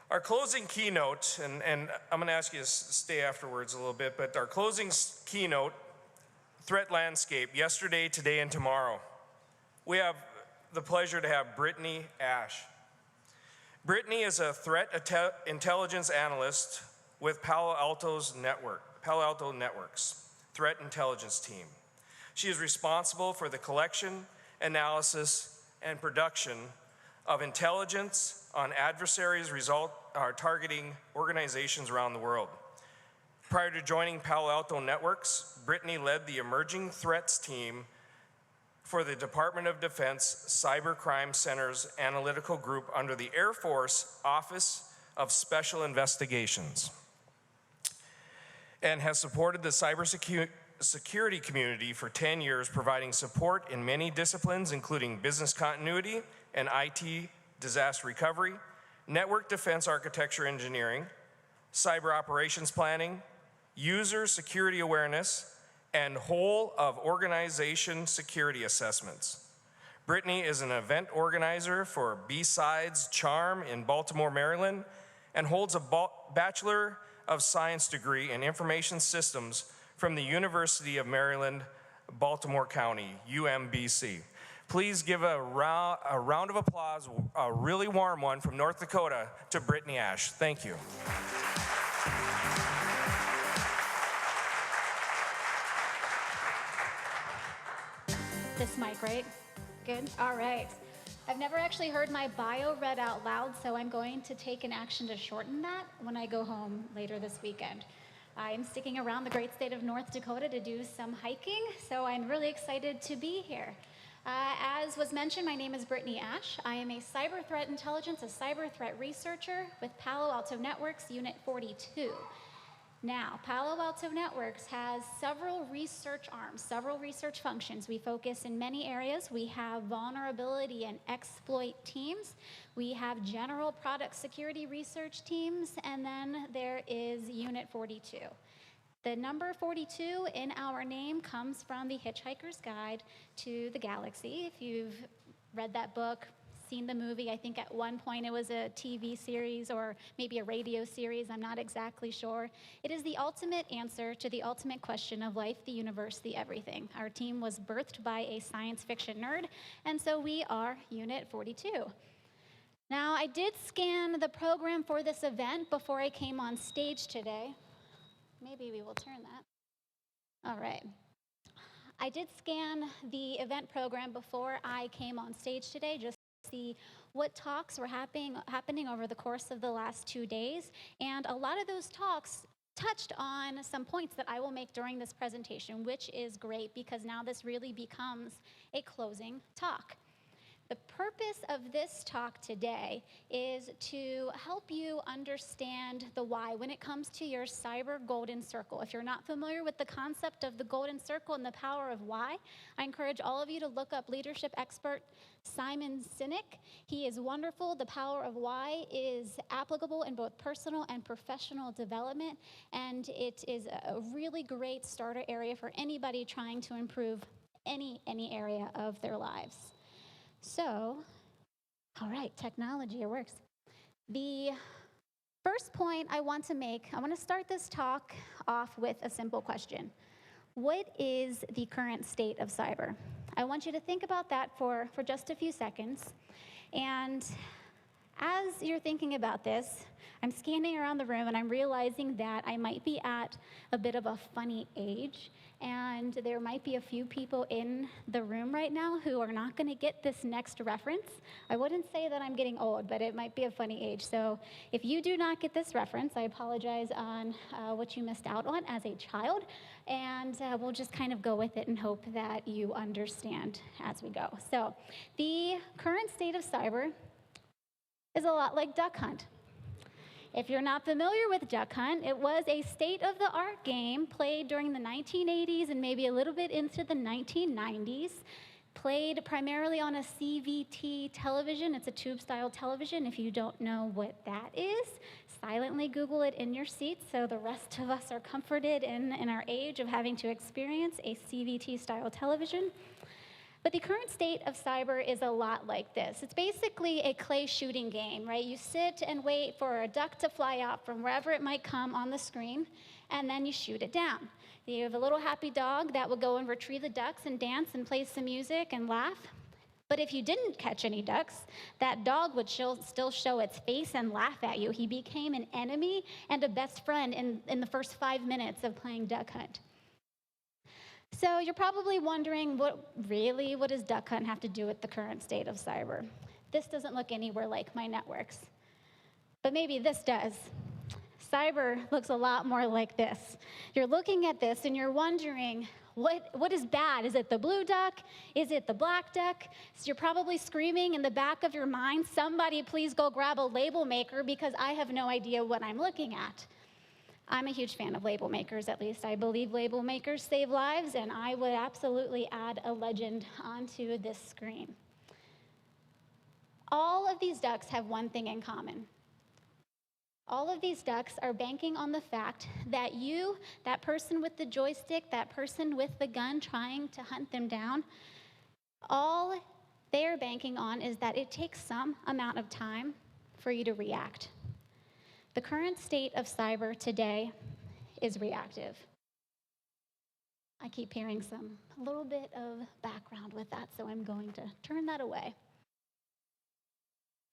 Our closing keynote, and I'm going to ask you to stay afterwards a little bit, but our closing keynote, Threat Landscape, Yesterday, Today, and Tomorrow. We have the pleasure to have Brittany Ash. Brittany is a threat intelligence analyst with Palo Alto Network's threat intelligence team. She is responsible for the collection, analysis, and production of intelligence on adversaries targeting organizations around the world. Prior to joining Palo Alto Networks, Brittany led the Emerging Threats team for the Department of Defense Cybercrime Center's analytical group under the Air Force Office of Special Investigations, and has supported the cybersecurity community for 10 years, providing support in many disciplines, including business continuity and IT disaster recovery, network defense architecture engineering, cyber operations planning, user security awareness, and whole of organization security assessments. Brittany is an event organizer for B-Sides Charm in Baltimore, Maryland, and holds a Bachelor of Science degree in Information Systems from the University of Maryland, Baltimore County, UMBC. Please give a round of applause, a really warm one from North Dakota, to Brittany Ash. Thank you. This mic, right? Good? All right. I've never actually heard my bio read out loud, so I'm going to take an action to shorten that when I go home later this weekend. I'm sticking around the great state of North Dakota to do some hiking, so I'm really excited to be here. As was mentioned, my name is Brittany Ash. I am a cyber threat intelligence, a cyber threat researcher with Palo Alto Network's Unit 42. Now, Palo Alto Networks has several research arms, several research functions. We focus in many areas. We have vulnerability and exploit teams. We have general product security research teams, and then there is Unit 42. The number 42 in our name comes from the Hitchhiker's Guide to the Galaxy. If you've read that book, seen the movie, I think at one point it was a TV series or maybe a radio series, I'm not exactly sure. It is the ultimate answer to the ultimate question of life, the universe, the everything. Our team was birthed by a science fiction nerd, and so we are Unit 42. Now, I did scan the program for this event before I came on stage today. Maybe we will turn that. All right. I did scan the event program before I came on stage today, just to see what talks were happening over the course of the last 2 days. And a lot of those talks touched on some points that I will make during this presentation, which is great because now this really becomes a closing talk. The purpose of this talk today is to help you understand the why when it comes to your cyber golden circle. If you're not familiar with the concept of the golden circle and the power of why, I encourage all of you to look up leadership expert Simon Sinek. He is wonderful. The power of why is applicable in both personal and professional development, and it is a really great starter area for anybody trying to improve any area of their lives. So, all right, technology, it works. The first point I want to make, I want to start this talk off with a simple question. What is the current state of cyber? I want you to think about that for just a few seconds. And as you're thinking about this, I'm scanning around the room and I'm realizing that I might be at a bit of a funny age, and there might be a few people in the room right now who are not going to get this next reference. I wouldn't say that I'm getting old, but it might be a funny age. So if you do not get this reference, I apologize on what you missed out on as a child, and we'll just kind of go with it and hope that you understand as we go. So the current state of cyber is a lot like Duck Hunt. If you're not familiar with Duck Hunt, it was a state-of-the-art game played during the 1980s and maybe a little bit into the 1990s, played primarily on a CVT television. It's a tube-style television. If you don't know what that is, silently Google it in your seat so the rest of us are comforted in our age of having to experience a CVT-style television. But the current state of cyber is a lot like this. It's basically a clay shooting game, right? You sit and wait for a duck to fly out from wherever it might come on the screen, and then you shoot it down. You have a little happy dog that will go and retrieve the ducks and dance and play some music and laugh. But if you didn't catch any ducks, that dog would still show its face and laugh at you. He became an enemy and a best friend in the first 5 minutes of playing Duck Hunt. So you're probably wondering, what does Duck Hunt have to do with the current state of cyber? This doesn't look anywhere like my networks. But maybe this does. Cyber looks a lot more like this. You're looking at this and you're wondering, what is bad? Is it the blue duck? Is it the black duck? So you're probably screaming in the back of your mind, somebody please go grab a label maker because I have no idea what I'm looking at. I'm a huge fan of label makers, at least I believe label makers save lives, and I would absolutely add a legend onto this screen. All of these ducks have one thing in common. All of these ducks are banking on the fact that you, that person with the joystick, that person with the gun trying to hunt them down, all they're banking on is that it takes some amount of time for you to react. The current state of cyber today is reactive. I keep hearing a little bit of background with that, so I'm going to turn that away.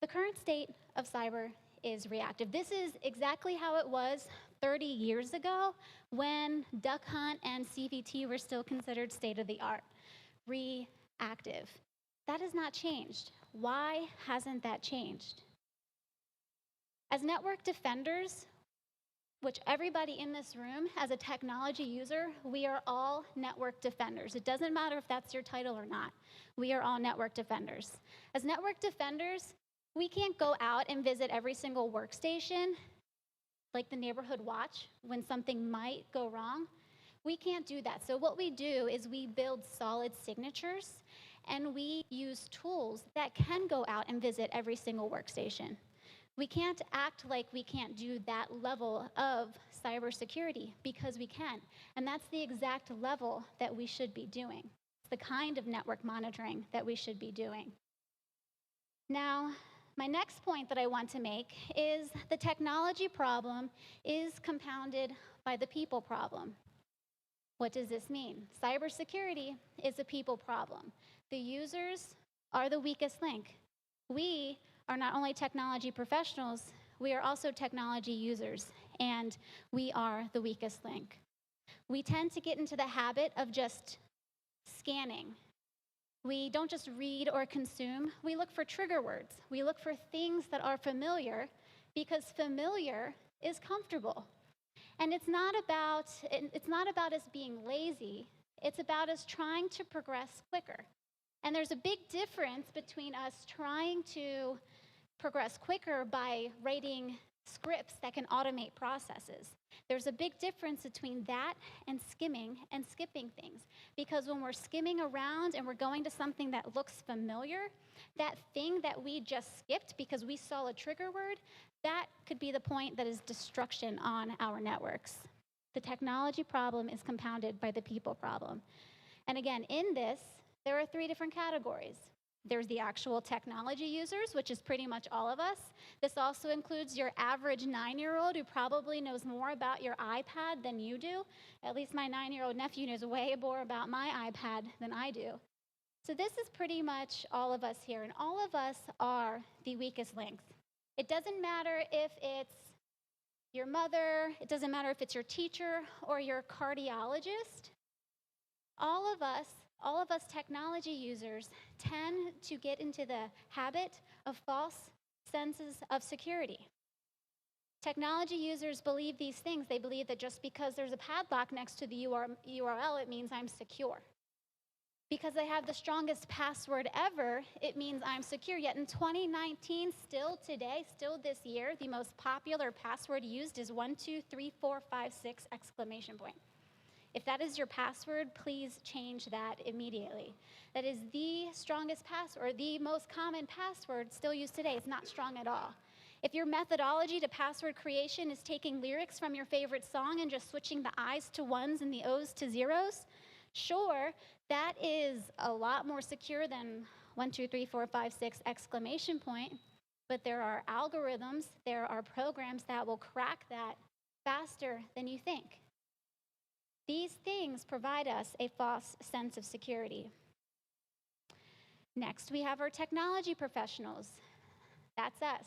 The current state of cyber is reactive. This is exactly how it was 30 years ago when Duck Hunt and CVT were still considered state-of-the-art. Reactive. That has not changed. Why hasn't that changed? As network defenders, which everybody in this room, as a technology user, we are all network defenders. It doesn't matter if that's your title or not. We are all network defenders. As network defenders, we can't go out and visit every single workstation, like the neighborhood watch, when something might go wrong. We can't do that. So what we do is we build solid signatures, and we use tools that can go out and visit every single workstation. We can't act like we can't do that level of cybersecurity, because we can. And that's the exact level that we should be doing. It's the kind of network monitoring that we should be doing. Now, my next point that I want to make is the technology problem is compounded by the people problem. What does this mean? Cybersecurity is a people problem. The users are the weakest link. We are not only technology professionals, we are also technology users, and we are the weakest link. We tend to get into the habit of just scanning. We don't just read or consume, we look for trigger words. We look for things that are familiar, because familiar is comfortable. And it's not about us being lazy, it's about us trying to progress quicker. And there's a big difference between us trying to progress quicker by writing scripts that can automate processes. There's a big difference between that and skimming and skipping things. Because when we're skimming around and we're going to something that looks familiar, that thing that we just skipped because we saw a trigger word, that could be the point that is destruction on our networks. The technology problem is compounded by the people problem. And again, in this, there are 3 different categories. There's the actual technology users, which is pretty much all of us. This also includes your average 9-year-old who probably knows more about your iPad than you do. At least my 9-year-old nephew knows way more about my iPad than I do. So this is pretty much all of us here, and all of us are the weakest links. It doesn't matter if it's your mother, it doesn't matter if it's your teacher or your cardiologist. All of us technology users tend to get into the habit of false senses of security. Technology users believe these things. They believe that just because there's a padlock next to the URL, it means I'm secure. Because I have the strongest password ever, it means I'm secure. Yet in 2019, still today, still this year, the most popular password used is 123456 exclamation point. If that is your password, please change that immediately. That is the strongest password, the most common password still used today. It's not strong at all. If your methodology to password creation is taking lyrics from your favorite song and just switching the I's to ones and the O's to zeros, sure, That is a lot more secure than 1, 2, 3, 4, 5, 6 exclamation point, but there are algorithms, there are programs that will crack that faster than you think. These things provide us a false sense of security. Next, we have our technology professionals. That's us.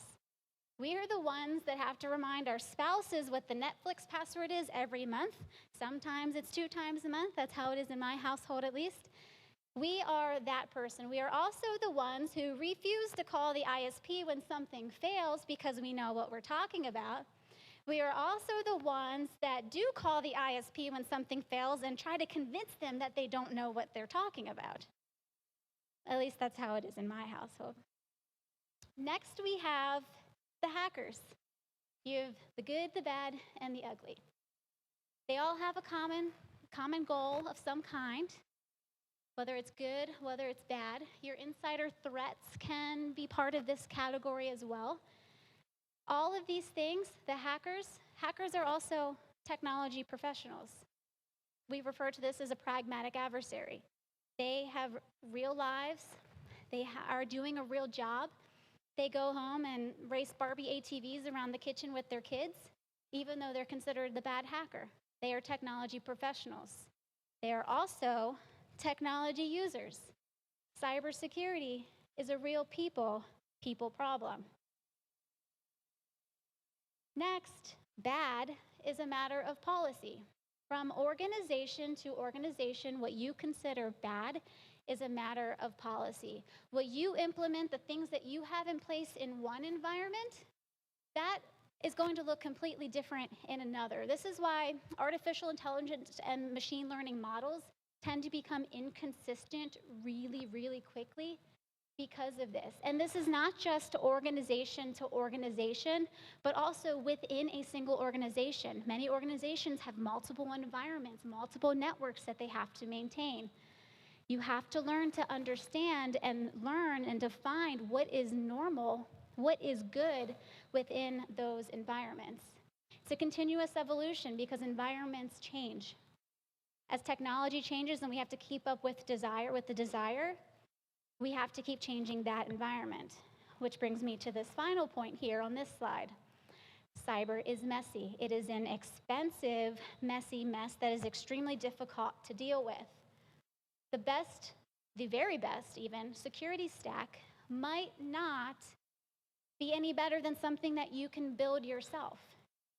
We are the ones that have to remind our spouses what the Netflix password is every month. Sometimes it's 2 times a month. That's how it is in my household, at least. We are that person. We are also the ones who refuse to call the ISP when something fails because we know what we're talking about. We are also the ones that do call the ISP when something fails and try to convince them that they don't know what they're talking about. At least that's how it is in my household. Next, we have the hackers. You have the good, the bad, and the ugly. They all have a common goal of some kind, whether it's good, whether it's bad. Your insider threats can be part of this category as well. All of these things, hackers are also technology professionals. We refer to this as a pragmatic adversary. They have real lives. They are doing a real job. They go home and race Barbie ATVs around the kitchen with their kids, even though they're considered the bad hacker. They are technology professionals. They are also technology users. Cybersecurity is a real people problem. Next, bad is a matter of policy. From organization to organization, what you consider bad is a matter of policy. What you implement, the things that you have in place in one environment, that is going to look completely different in another. This is why artificial intelligence and machine learning models tend to become inconsistent really, really quickly because of this. And this is not just organization to organization, but also within a single organization. Many organizations have multiple environments, multiple networks that they have to maintain. You have to learn to understand and learn and define what is normal, what is good within those environments. It's a continuous evolution because environments change. As technology changes and we have to keep up with the desire, we have to keep changing that environment, which brings me to this final point here on this slide. Cyber is messy. It is an expensive, messy mess that is extremely difficult to deal with. The very best even, security stack might not be any better than something that you can build yourself.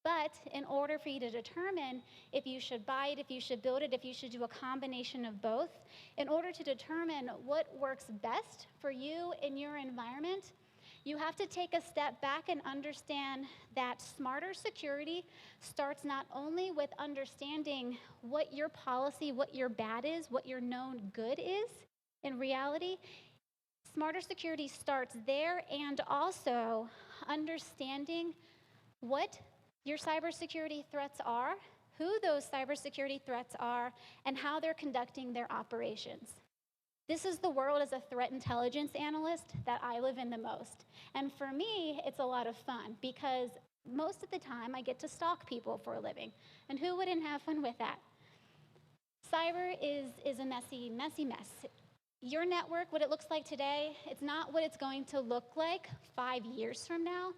But in order for you to determine if you should buy it, if you should build it, if you should do a combination of both, in order to determine what works best for you in your environment, you have to take a step back and understand that smarter security starts not only with understanding what your policy, what your bad is, what your known good is in reality. Smarter security starts there, and also understanding what your cybersecurity threats are, who those cybersecurity threats are, and how they're conducting their operations. This is the world as a threat intelligence analyst that I live in the most. And for me, it's a lot of fun because most of the time I get to stalk people for a living. And who wouldn't have fun with that? Cyber is a messy, messy mess. Your network, what it looks like today, it's not what it's going to look like 5 years from now.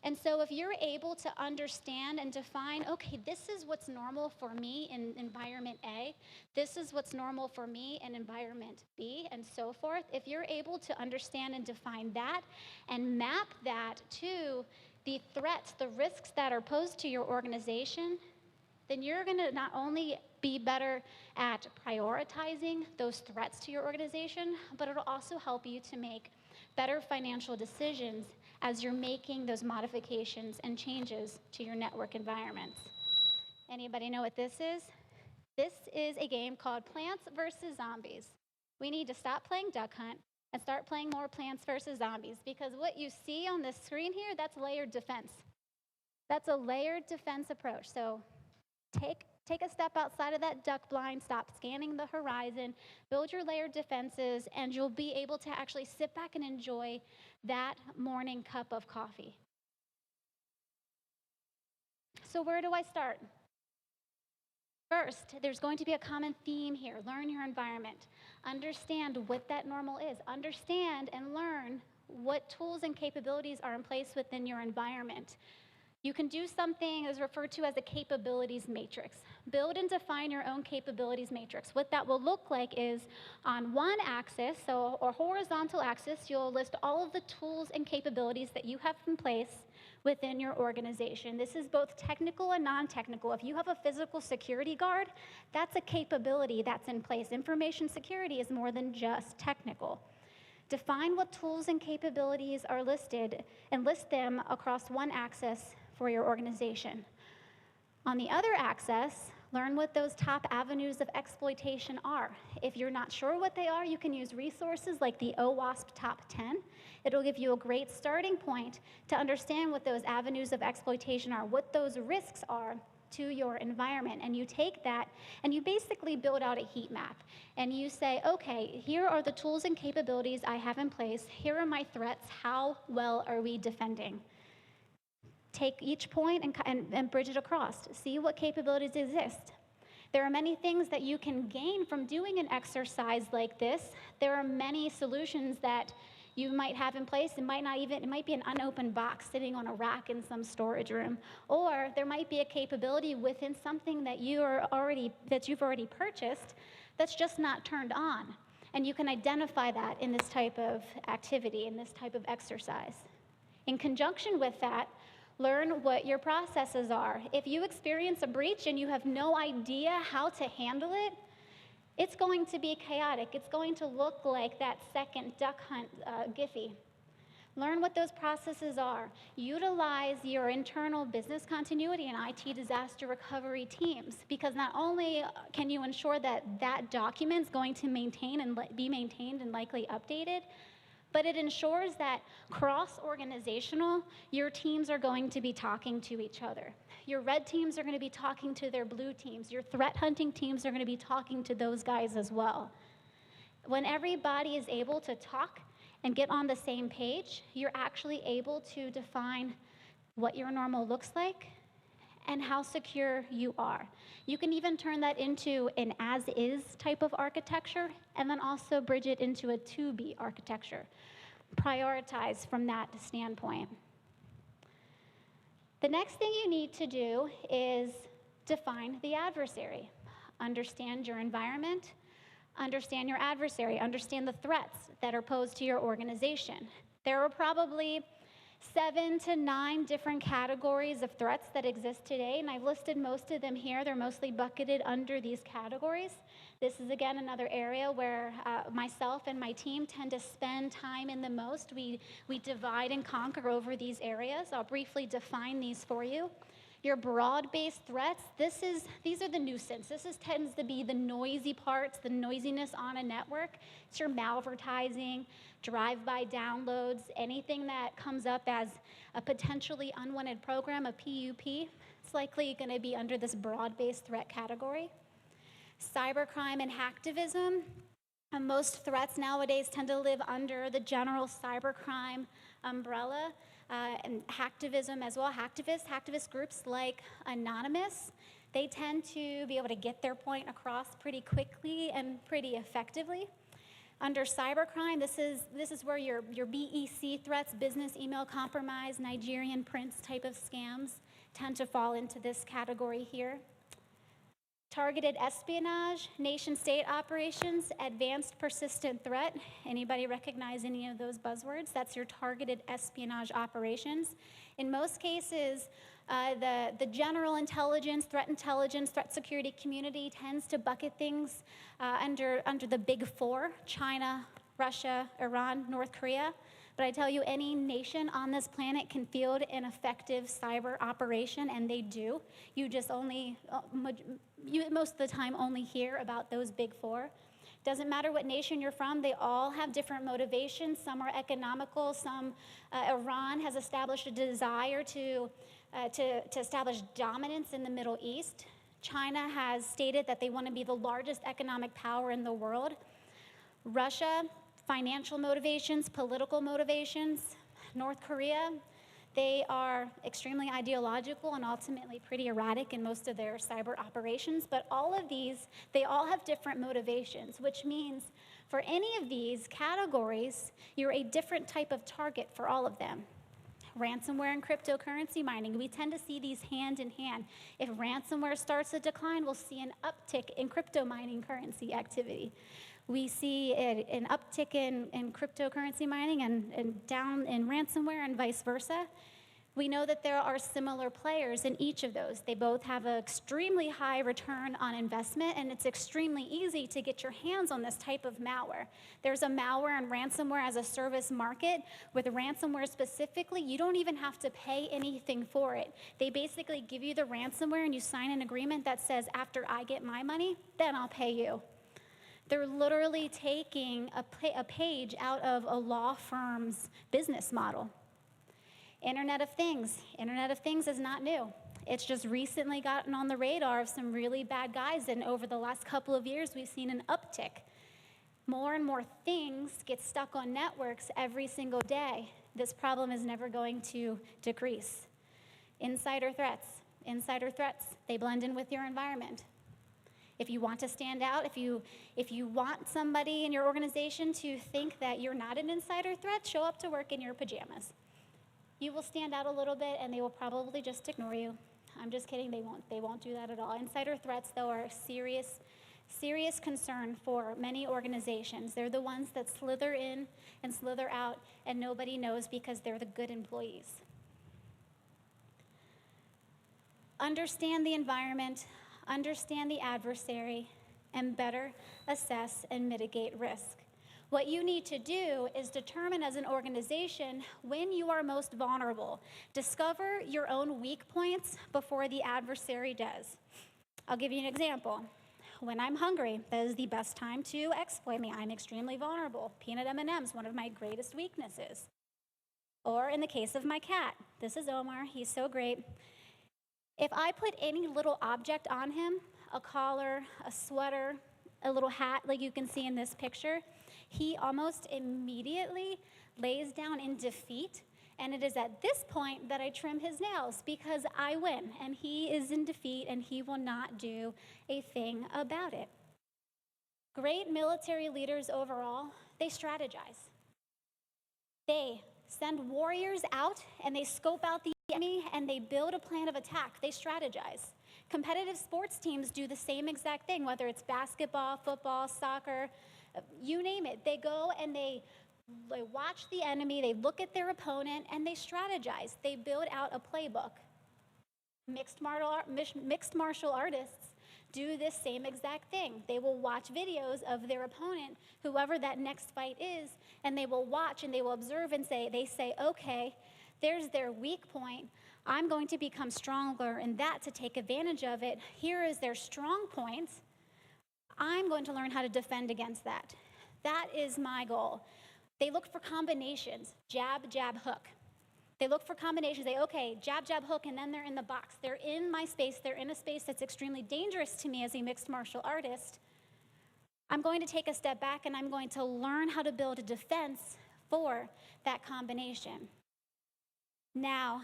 And so if you're able to understand and define, okay, this is what's normal for me in environment A, this is what's normal for me in environment B, and so forth, if you're able to understand and define that and map that to the threats, the risks that are posed to your organization, then you're going to not only be better at prioritizing those threats to your organization, but it'll also help you to make better financial decisions as you're making those modifications and changes to your network environments. Anybody know what this is? This is a game called Plants vs. Zombies. We need to stop playing Duck Hunt and start playing more Plants vs. Zombies, because what you see on this screen here, that's layered defense. That's a layered defense approach. So take a step outside of that duck blind, stop scanning the horizon, build your layered defenses, and you'll be able to actually sit back and enjoy that morning cup of coffee. So where do I start? First, there's going to be a common theme here. Learn your environment. Understand what that normal is. Understand and learn what tools and capabilities are in place within your environment. You can do something as referred to as a capabilities matrix. Build and define your own capabilities matrix. What that will look like is on one axis, so or horizontal axis, you'll list all of the tools and capabilities that you have in place within your organization. This is both technical and non-technical. If you have a physical security guard, that's a capability that's in place. Information security is more than just technical. Define what tools and capabilities are listed and list them across one axis for your organization. On the other axis, learn what those top avenues of exploitation are. If you're not sure what they are, you can use resources like the OWASP Top 10. It'll give you a great starting point to understand what those avenues of exploitation are, what those risks are to your environment. And you take that and you basically build out a heat map. And you say, okay, here are the tools and capabilities I have in place. Here are my threats. How well are we defending? Take each point and bridge it across. See what capabilities exist. There are many things that you can gain from doing an exercise like this. There are many solutions that you might have in place. It might be an unopened box sitting on a rack in some storage room. Or there might be a capability within something that you've already purchased that's just not turned on. And you can identify that in this type of activity, in this type of exercise. In conjunction with that, learn what your processes are. If you experience a breach and you have no idea how to handle it, it's going to be chaotic. It's going to look like that second duck hunt Giphy. Learn what those processes are. Utilize your internal business continuity and IT disaster recovery teams, because not only can you ensure that that document's going to be maintained and likely updated, but it ensures that cross-organizational, your teams are going to be talking to each other. Your red teams are going to be talking to their blue teams. Your threat hunting teams are going to be talking to those guys as well. When everybody is able to talk and get on the same page, you're actually able to define what your normal looks like and how secure you are. You can even turn that into an as-is type of architecture, and then also bridge it into a to-be architecture. Prioritize from that standpoint. The next thing you need to do is define the adversary. Understand your environment, understand your adversary, understand the threats that are posed to your organization. There are probably 7 to 9 different categories of threats that exist today, and I've listed most of them here. They're mostly bucketed under these categories. This is, again, another area where myself and my team tend to spend time in the most. We divide and conquer over these areas. I'll briefly define these for you. Your broad-based threats, these are the nuisance. Tends to be the noisy parts, the noisiness on a network. It's your malvertising, drive-by downloads, anything that comes up as a potentially unwanted program, a PUP. It's likely going to be under this broad-based threat category. Cybercrime and hacktivism. Most threats nowadays tend to live under the general cybercrime umbrella. And hacktivism as well. Hacktivist groups like Anonymous, they tend to be able to get their point across pretty quickly and pretty effectively. Under cybercrime, this is where your BEC threats, business email compromise, Nigerian prince type of scams tend to fall into this category here. Targeted espionage, nation-state operations, advanced persistent threat. Anybody recognize any of those buzzwords? That's your targeted espionage operations. In most cases, the general intelligence, threat security community tends to bucket things under the big four: China, Russia, Iran, North Korea. But I tell you, any nation on this planet can field an effective cyber operation, and they do. You just most of the time only hear about those big four. Doesn't matter what nation you're from, they all have different motivations. Some are economical, Iran has established a desire to establish dominance in the Middle East. China has stated that they want to be the largest economic power in the world. Russia, financial motivations, political motivations. North Korea, They are extremely ideological and ultimately pretty erratic in most of their cyber operations, but all of these, they all have different motivations, which means for any of these categories, you're a different type of target for all of them. Ransomware and cryptocurrency mining, we tend to see these hand in hand. If ransomware starts to decline, we'll see an uptick in crypto mining currency activity. We see an uptick in cryptocurrency mining and down in ransomware and vice versa. We know that there are similar players in each of those. They both have an extremely high return on investment, and it's extremely easy to get your hands on this type of malware. There's a malware and ransomware as a service market. With ransomware specifically, you don't even have to pay anything for it. They basically give you the ransomware, and you sign an agreement that says, after I get my money, then I'll pay you. They're literally taking a page out of a law firm's business model. Internet of Things. Internet of Things is not new. It's just recently gotten on the radar of some really bad guys, and over the last couple of years, we've seen an uptick. More and more things get stuck on networks every single day. This problem is never going to decrease. Insider threats. Insider threats, they blend in with your environment. If you want to stand out, if you want somebody in your organization to think that you're not an insider threat, show up to work in your pajamas. You will stand out a little bit, and they will probably just ignore you. I'm just kidding, they won't do that at all. Insider threats, though, are a serious concern for many organizations. They're the ones that slither in and slither out, and nobody knows because they're the good employees. Understand the environment, understand the adversary, and better assess and mitigate risk. What you need to do is determine as an organization when you are most vulnerable. Discover your own weak points before the adversary does. I'll give you an example. When I'm hungry, that is the best time to exploit me. I'm extremely vulnerable. Peanut M&Ms, one of my greatest weaknesses. Or in the case of my cat, this is Omar, he's so great. If I put any little object on him, a collar, a sweater, a little hat like you can see in this picture, he almost immediately lays down in defeat, and it is at this point that I trim his nails because I win, and he is in defeat, and he will not do a thing about it. Great military leaders overall, they strategize. They send warriors out, and they scope out the enemy, and they build a plan of attack. They strategize. Competitive sports teams do the same exact thing, whether it's basketball, football, soccer, you name it. They go and they watch the enemy, they look at their opponent, and they strategize. They build out a playbook. Mixed martial artists do this same exact thing. They will watch videos of their opponent, whoever that next fight is, and they will watch and they will observe and they say, okay, there's their weak point. I'm going to become stronger in that to take advantage of it. Here is their strong points. I'm going to learn how to defend against that. That is my goal. They look for combinations, jab, jab, hook. They look for combinations. They, okay, jab, jab, hook, and then they're in the box. They're in my space. They're in a space that's extremely dangerous to me as a mixed martial artist. I'm going to take a step back, and I'm going to learn how to build a defense for that combination. Now,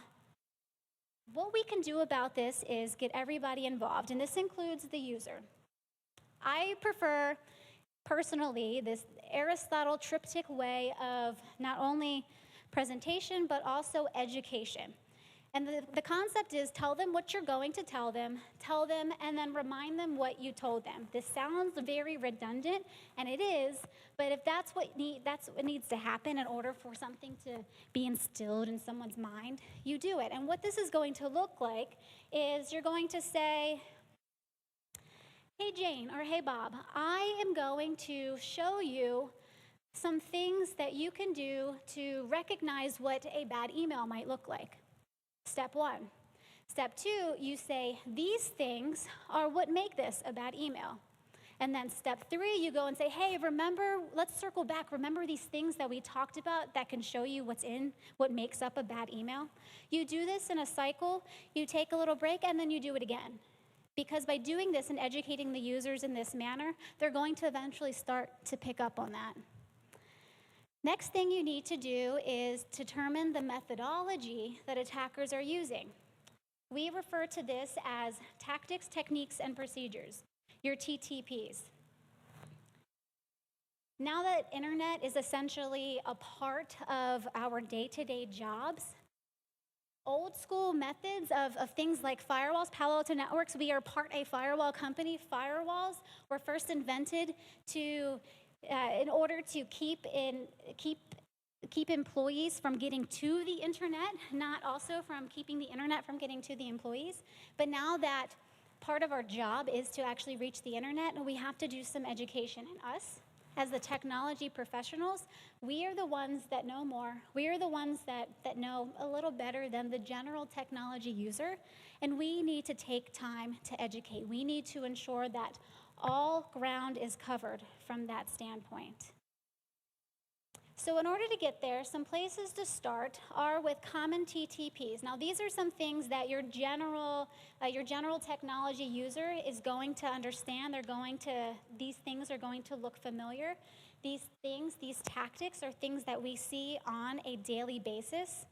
what we can do about this is get everybody involved, and this includes the user. I prefer, personally, this Aristotle triptych way of not only presentation, but also education. And the concept is tell them what you're going to tell them, and then remind them what you told them. This sounds very redundant, and it is, but if that's what needs to happen in order for something to be instilled in someone's mind, you do it. And what this is going to look like is you're going to say, hey Jane, or hey Bob, I am going to show you some things that you can do to recognize what a bad email might look like. Step 1. Step 2, you say, these things are what make this a bad email. And then step 3, you go and say, hey, remember, let's circle back. Remember these things that we talked about that can show you what makes up a bad email? You do this in a cycle, you take a little break, and then you do it again. Because by doing this and educating the users in this manner, they're going to eventually start to pick up on that. Next thing you need to do is determine the methodology that attackers are using. We refer to this as tactics, techniques, and procedures, your TTPs. Now that internet is essentially a part of our day-to-day jobs, old school methods of things like firewalls, Palo Alto Networks, we are a firewall company. Firewalls were first invented in order to keep employees from getting to the internet, not also from keeping the internet from getting to the employees. But now that part of our job is to actually reach the internet, we have to do some education. And us, as the technology professionals, we are the ones that know more. We are the ones that know a little better than the general technology user, and we need to take time to educate. We need to ensure that all ground is covered from that standpoint. So in order to get there, some places to start are with common TTPs. Now, these are some things that your general technology user is going to understand. These things are going to look familiar. These tactics are things that we see on a daily basis.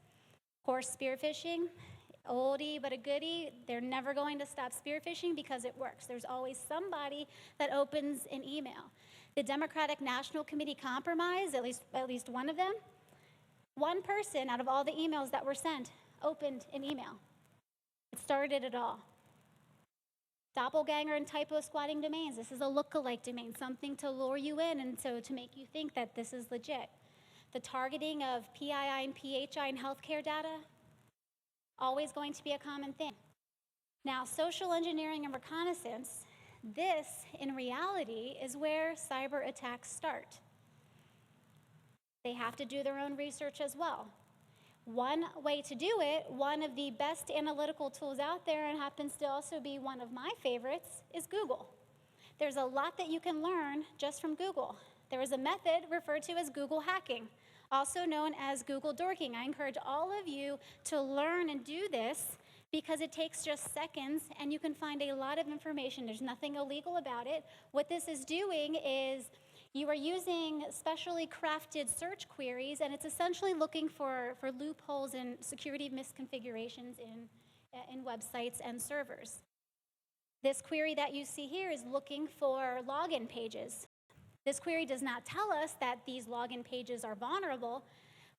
Of course, spear phishing, oldie but a goodie. They're never going to stop spear phishing because it works. There's always somebody that opens an email. The Democratic National Committee compromise, at least one of them, one person out of all the emails that were sent opened an email. It started it all. Doppelganger and typo squatting domains. This is a lookalike domain, something to lure you in and so to make you think that this is legit. The targeting of PII and PHI and healthcare data, always going to be a common thing. Now, social engineering and reconnaissance, this, in reality, is where cyber attacks start. They have to do their own research as well. One way to do it, one of the best analytical tools out there, and happens to also be one of my favorites, is Google. There's a lot that you can learn just from Google. There is a method referred to as Google hacking, also known as Google dorking. I encourage all of you to learn and do this because it takes just seconds and you can find a lot of information. There's nothing illegal about it. What this is doing is you are using specially crafted search queries, and it's essentially looking for loopholes and security misconfigurations in websites and servers. This query that you see here is looking for login pages. This query does not tell us that these login pages are vulnerable,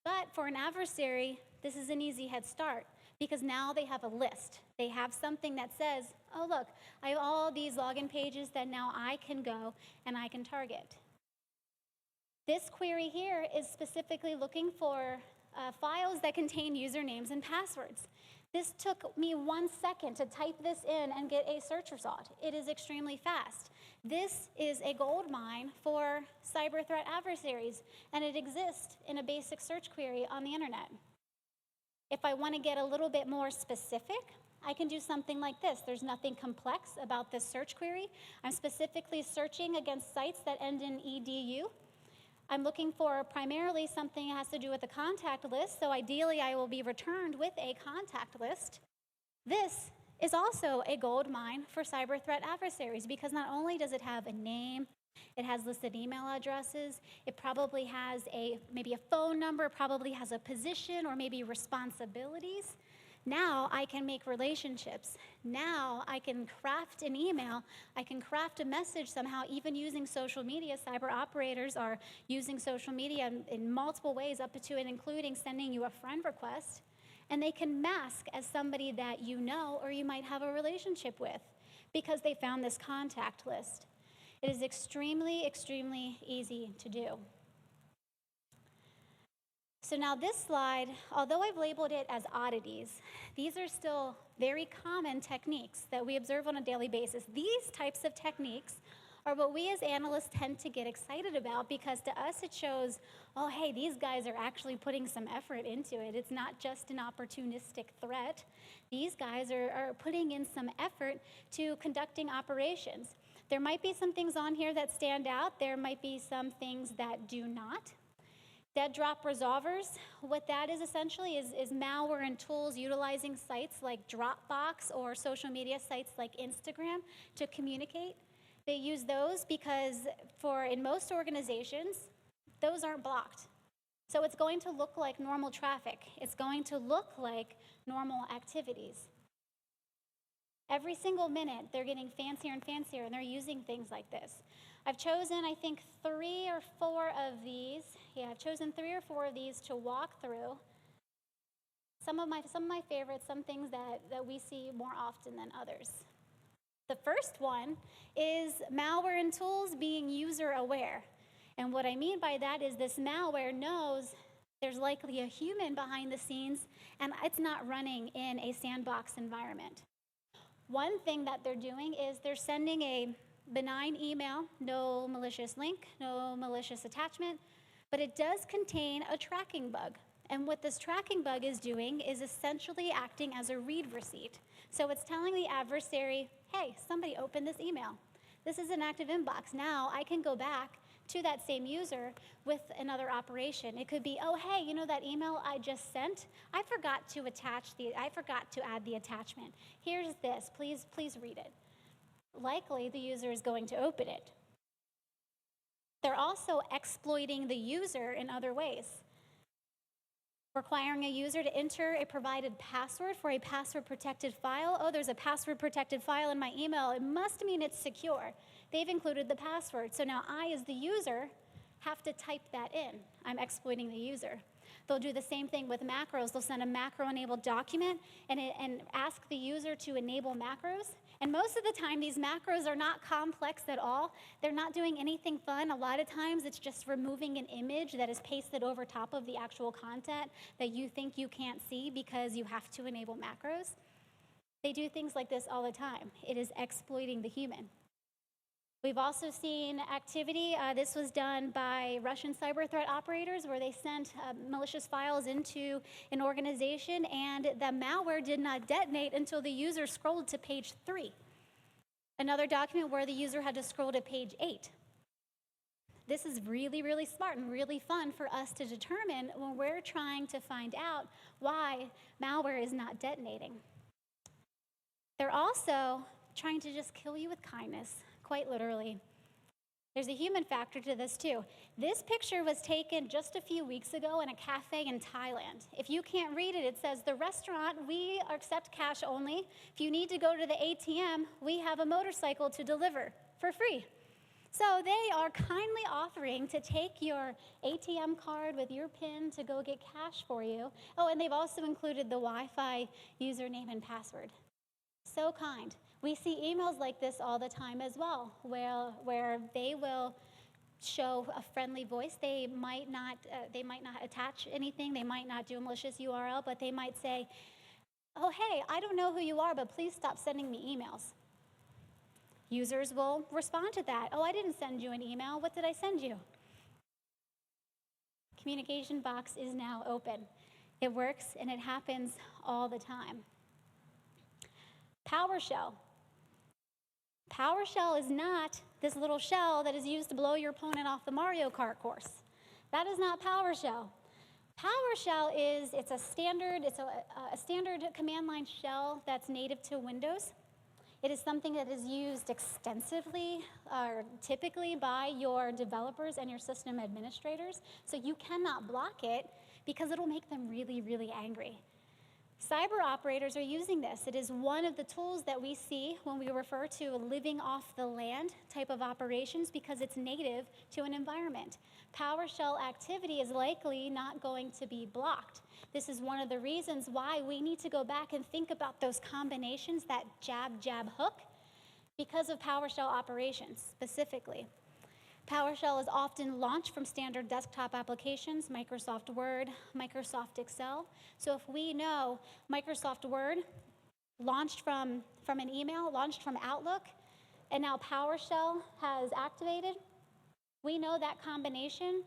but for an adversary, this is an easy head start because now they have a list. They have something that says, oh, look, I have all these login pages that now I can go and I can target. This query here is specifically looking for files that contain usernames and passwords. This took me 1 second to type this in and get a search result. It is extremely fast. This is a gold mine for cyber threat adversaries, and it exists in a basic search query on the internet. If I want to get a little bit more specific, I can do something like this. There's nothing complex about this search query. I'm specifically searching against sites that end in edu. I'm looking for primarily something that has to do with a contact list, so ideally I will be returned with a contact list. This is also a gold mine for cyber threat adversaries because not only does it have a name, it has listed email addresses, it probably has maybe a phone number, probably has a position or maybe responsibilities. Now I can make relationships. Now I can craft an email. I can craft a message somehow, even using social media. Cyber operators are using social media in multiple ways, up to and including sending you a friend request. And they can mask as somebody that you know or you might have a relationship with because they found this contact list. It is extremely, extremely easy to do. So now this slide, although I've labeled it as oddities, these are still very common techniques that we observe on a daily basis. These types of techniques are what we as analysts tend to get excited about because to us it shows, oh, hey, these guys are actually putting some effort into it. It's not just an opportunistic threat. These guys are putting in some effort to conducting operations. There might be some things on here that stand out. There might be some things that do not. Dead drop resolvers, what that is essentially is malware and tools utilizing sites like Dropbox or social media sites like Instagram to communicate. They use those because in most organizations, those aren't blocked. So it's going to look like normal traffic. It's going to look like normal activities. Every single minute, they're getting fancier and fancier, and they're using things like this. I've chosen, I think, 3 or 4 of these. Yeah, I've chosen 3 or 4 of these to walk through. Some of my favorites, some things that we see more often than others. The first one is malware and tools being user aware. And what I mean by that is this malware knows there's likely a human behind the scenes, and it's not running in a sandbox environment. One thing that they're doing is they're sending a benign email, no malicious link, no malicious attachment, but it does contain a tracking bug. And what this tracking bug is doing is essentially acting as a read receipt. So it's telling the adversary, hey, somebody opened this email. This is an active inbox. Now I can go back to that same user with another operation. It could be, oh, hey, you know that email I just sent? I forgot to add the attachment. Here's this, please read it. Likely the user is going to open it. They're also exploiting the user in other ways. Requiring a user to enter a provided password for a password-protected file. Oh, there's a password-protected file in my email. It must mean it's secure. They've included the password. So now I, as the user, have to type that in. I'm exploiting the user. They'll do the same thing with macros. They'll send a macro-enabled document and ask the user to enable macros. And most of the time, these macros are not complex at all. They're not doing anything fun. A lot of times, it's just removing an image that is pasted over top of the actual content that you think you can't see because you have to enable macros. They do things like this all the time. It is exploiting the human. We've also seen activity. This was done by Russian cyber threat operators where they sent malicious files into an organization, and the malware did not detonate until the user scrolled to page 3. Another document where the user had to scroll to page 8. This is really, really smart and really fun for us to determine when we're trying to find out why malware is not detonating. They're also trying to just kill you with kindness. Quite literally. There's a human factor to this too. This picture was taken just a few weeks ago in a cafe in Thailand. If you can't read it, it says, the restaurant, we accept cash only. If you need to go to the ATM, we have a motorcycle to deliver for free. So they are kindly offering to take your ATM card with your PIN to go get cash for you. Oh, and they've also included the Wi-Fi username and password. So kind. We see emails like this all the time as well, where they will show a friendly voice. They might not attach anything. They might not do a malicious URL, but they might say, oh, hey, I don't know who you are, but please stop sending me emails. Users will respond to that. Oh, I didn't send you an email. What did I send you? Communication box is now open. It works, and it happens all the time. PowerShell. PowerShell is not this little shell that is used to blow your opponent off the Mario Kart course. That is not PowerShell. PowerShell is a standard command line shell that's native to Windows. It is something that is used extensively or typically by your developers and your system administrators. So you cannot block it because it'll make them really, really angry. Cyber operators are using this. It is one of the tools that we see when we refer to living off the land type of operations because it's native to an environment. PowerShell activity is likely not going to be blocked. This is one of the reasons why we need to go back and think about those combinations, that jab, jab, hook, because of PowerShell operations specifically. PowerShell is often launched from standard desktop applications, Microsoft Word, Microsoft Excel. So if we know Microsoft Word launched from an email, launched from Outlook, and now PowerShell has activated, we know that combination,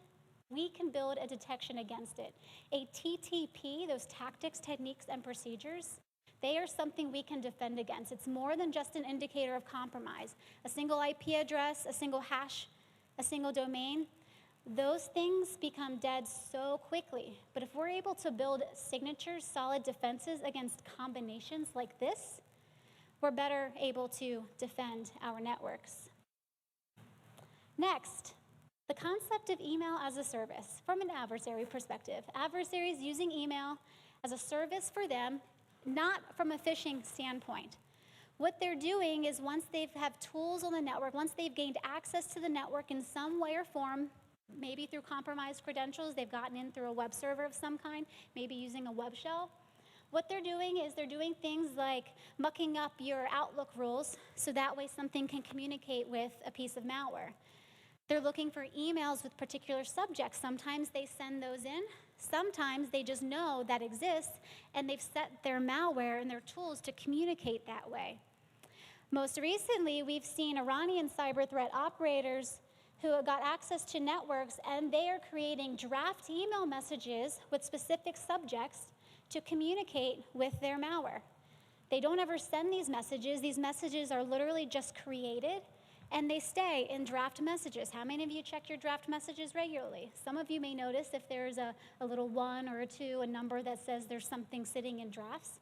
we can build a detection against it. A TTP, those tactics, techniques, and procedures, they are something we can defend against. It's more than just an indicator of compromise. A single IP address, a single hash, a single domain, those things become dead so quickly. But if we're able to build signatures, solid defenses against combinations like this, we're better able to defend our networks. Next, The concept of email as a service from an adversary perspective. Adversaries using email as a service for them, not from a phishing standpoint. What they're doing is once they have tools on the network, once they've gained access to the network in some way or form, maybe through compromised credentials, they've gotten in through a web server of some kind, maybe using a web shell. What they're doing is they're doing things like mucking up your Outlook rules so that way something can communicate with a piece of malware. They're looking for emails with particular subjects. Sometimes they send those in. Sometimes they just know that exists, and they've set their malware and their tools to communicate that way. Most recently, we've seen Iranian cyber threat operators who have got access to networks, and they are creating draft email messages with specific subjects to communicate with their malware. They don't ever send these messages. These messages are literally just created, and they stay in draft messages. How many of you check your draft messages regularly? Some of you may notice if there's a little 1 or a 2, a number that says there's something sitting in drafts.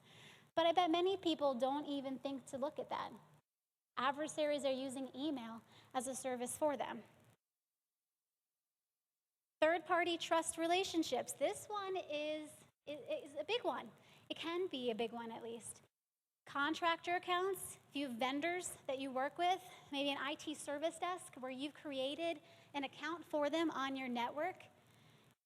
But I bet many people don't even think to look at that. Adversaries are using email as a service for them. Third-party trust relationships. This one is a big one. It can be a big one at least. Contractor accounts, if you have vendors that you work with, maybe an IT service desk where you've created an account for them on your network.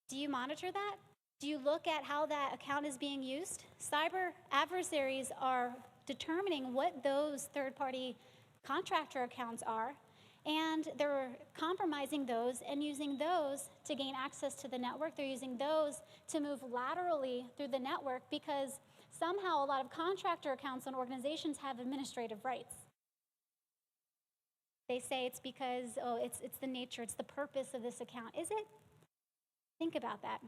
Do you monitor that? Do you look at how that account is being used? Cyber adversaries are determining what those third-party contractor accounts are, and they're compromising those and using those to gain access to the network. They're using those to move laterally through the network because somehow a lot of contractor accounts and organizations have administrative rights. They say it's because, it's the nature, it's the purpose of this account. Is it? Think about that.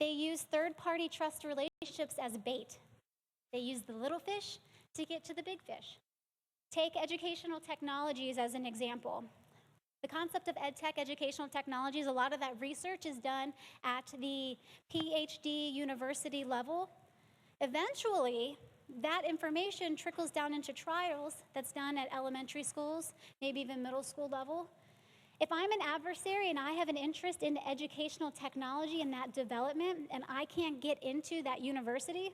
They use third-party trust relationships as bait. They use the little fish to get to the big fish. Take educational technologies as an example. The concept of EdTech, educational technologies, a lot of that research is done at the PhD university level. Eventually, that information trickles down into trials that's done at elementary schools, maybe even middle school level. If I'm an adversary and I have an interest in educational technology and that development, and I can't get into that university,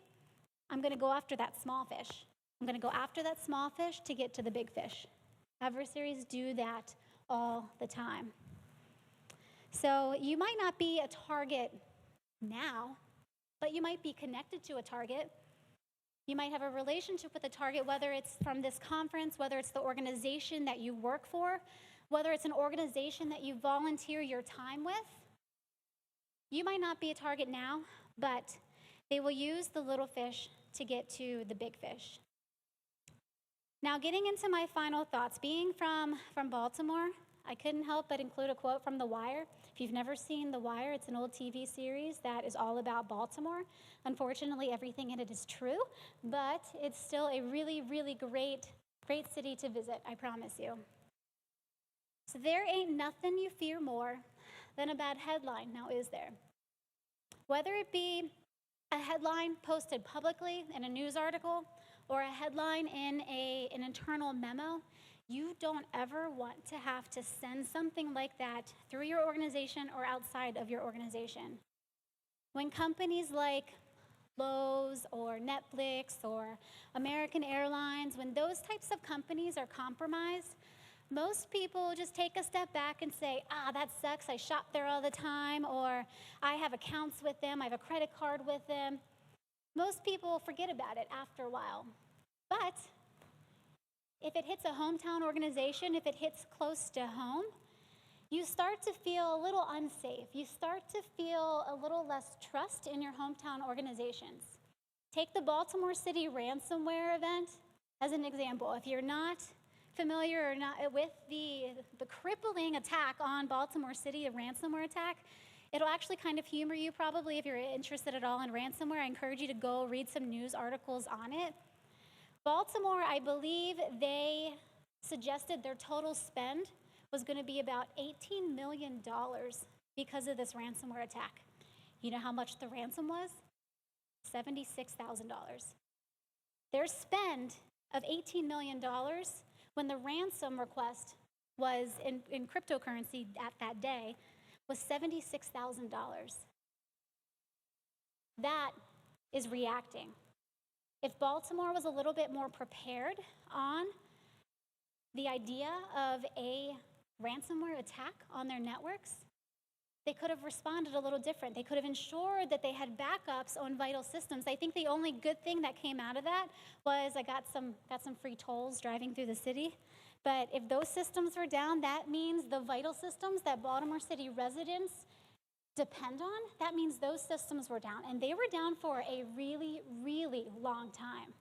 I'm going to go after that small fish. I'm going to go after that small fish to get to the big fish. Adversaries do that all the time. So you might not be a target now, but you might be connected to a target. You might have a relationship with a target, whether it's from this conference, whether it's the organization that you work for, whether it's an organization that you volunteer your time with. You might not be a target now, but they will use the little fish to get to the big fish. Now, getting into my final thoughts, being from Baltimore, I couldn't help but include a quote from The Wire. If you've never seen The Wire, it's an old TV series that is all about Baltimore. Unfortunately, everything in it is true, but it's still a really, really great city to visit, I promise you. So there ain't nothing you fear more than a bad headline, now is there? Whether it be a headline posted publicly in a news article or a headline in an internal memo, you don't ever want to have to send something like that through your organization or outside of your organization. When companies like Lowe's or Netflix or American Airlines, when those types of companies are compromised, most people just take a step back and say, that sucks, I shop there all the time, or I have accounts with them, I have a credit card with them. Most people forget about it after a while. But if it hits a hometown organization, if it hits close to home, you start to feel a little unsafe. You start to feel a little less trust in your hometown organizations. Take the Baltimore City ransomware event as an example. If you're not familiar or not with the crippling attack on Baltimore City, a ransomware attack, it'll actually kind of humor you probably if you're interested at all in ransomware. I encourage you to go read some news articles on it. Baltimore, I believe they suggested their total spend was going to be about $18 million because of this ransomware attack. You know how much the ransom was? $76,000. Their spend of $18 million when the ransom request was in cryptocurrency at that day was $76,000. That is reacting. If Baltimore was a little bit more prepared on the idea of a ransomware attack on their networks, they could have responded a little different. They could have ensured that they had backups on vital systems. I think the only good thing that came out of that was I got some free tolls driving through the city. But if those systems were down, that means the vital systems that Baltimore City residents depend on, that means those systems were down. And they were down for a really, really long time.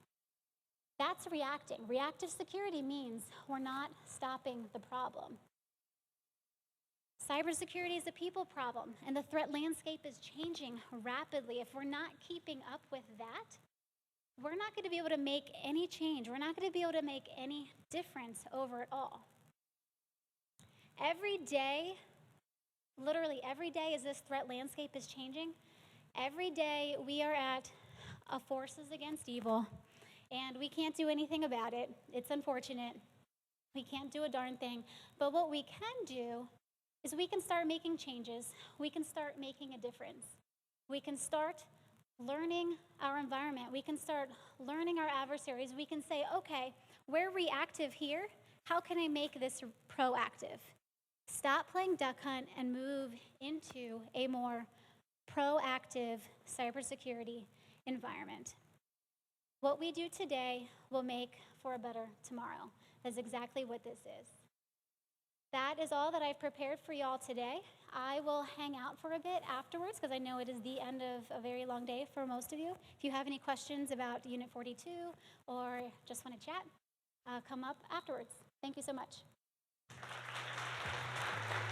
That's reacting. Reactive security means we're not stopping the problem. Cybersecurity is a people problem, and the threat landscape is changing rapidly. If we're not keeping up with that, we're not going to be able to make any change. We're not going to be able to make any difference over it all. Every day, literally every day as this threat landscape is changing, every day we are at a forces against evil, and we can't do anything about it. It's unfortunate. We can't do a darn thing. But what we can do is we can start making changes. We can start making a difference. We can start learning our environment. We can start learning our adversaries. We can say, okay, we're reactive here. How can I make this proactive? Stop playing duck hunt and move into a more proactive cybersecurity environment. What we do today will make for a better tomorrow. That's exactly what this is. That is all that I've prepared for y'all today. I will hang out for a bit afterwards because I know it is the end of a very long day for most of you. If you have any questions about Unit 42 or just want to chat, come up afterwards. Thank you so much.